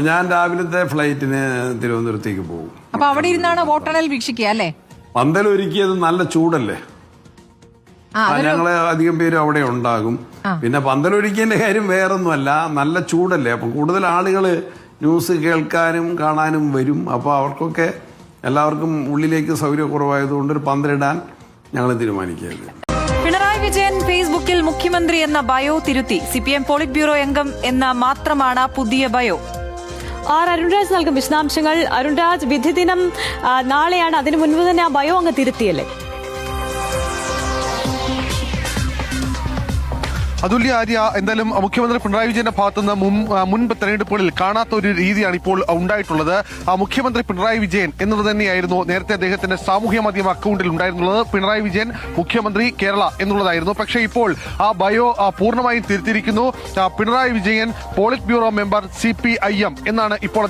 ഞാൻ രാവിലത്തെ ഫ്ലൈറ്റിന് തിരുവനന്തപുരത്തേക്ക് പോകും. അപ്പൊ അവിടെ ഇരുന്നാണ് വോട്ടെണ്ണൽ വീക്ഷിക്കുക അല്ലേ? പന്തലൊരുക്കിയത് നല്ല ചൂടല്ലേ, ഞങ്ങള് അധികം പേരും അവിടെ ഉണ്ടാകും. പിന്നെ പന്തലൊരുക്കിയതിന്റെ കാര്യം വേറൊന്നുമല്ല, നല്ല ചൂടല്ലേ. അപ്പൊ കൂടുതൽ ആളുകള് ന്യൂസ് കേൾക്കാനും കാണാനും വരും. അപ്പൊ അവർക്കൊക്കെ എല്ലാവർക്കും ഉള്ളിലേക്ക് സൗകര്യക്കുറവായതുകൊണ്ട് ഒരു പന്തലിടാൻ ഞങ്ങൾ തീരുമാനിക്കുകയായിരുന്നു. പിണറായി വിജയൻ ഫേസ്ബുക്കിൽ മുഖ്യമന്ത്രി എന്ന ബയോ തിരുത്തി. CPM പോളിറ്റ് ബ്യൂറോ അംഗം എന്ന മാത്രമാണ് പുതിയ ബയോ. അരുൺരാജ് നൽകും വിശദാംശങ്ങൾ. അരുൺരാജ്, വിധി ദിനം നാളെയാണ്, അതിനു മുൻപ് തന്നെ ആ ബയോ അങ്ങ് തിരുത്തിയല്ലേ? അതുല്യ ആര്യ, എന്തായാലും മുഖ്യമന്ത്രി പിണറായി വിജയന്റെ ഭാഗത്തുനിന്ന് മുൻപ് തെരഞ്ഞെടുപ്പുകളിൽ കാണാത്ത ഒരു രീതിയാണ് ഇപ്പോൾ ഉണ്ടായിട്ടുള്ളത്. മുഖ്യമന്ത്രി പിണറായി വിജയൻ എന്നുള്ളത് തന്നെയായിരുന്നു നേരത്തെ അദ്ദേഹത്തിന്റെ സാമൂഹ്യ മാധ്യമ അക്കൗണ്ടിൽ ഉണ്ടായിരുന്നുള്ളത്. പിണറായി വിജയൻ മുഖ്യമന്ത്രി കേരള എന്നുള്ളതായിരുന്നു. പക്ഷേ ഇപ്പോൾ ആ ബയോ പൂർണ്ണമായും തിരുത്തിയിരിക്കുന്നു. Pinarayi Vijayan politburo member CPIM എന്നാണ് ഇപ്പോൾ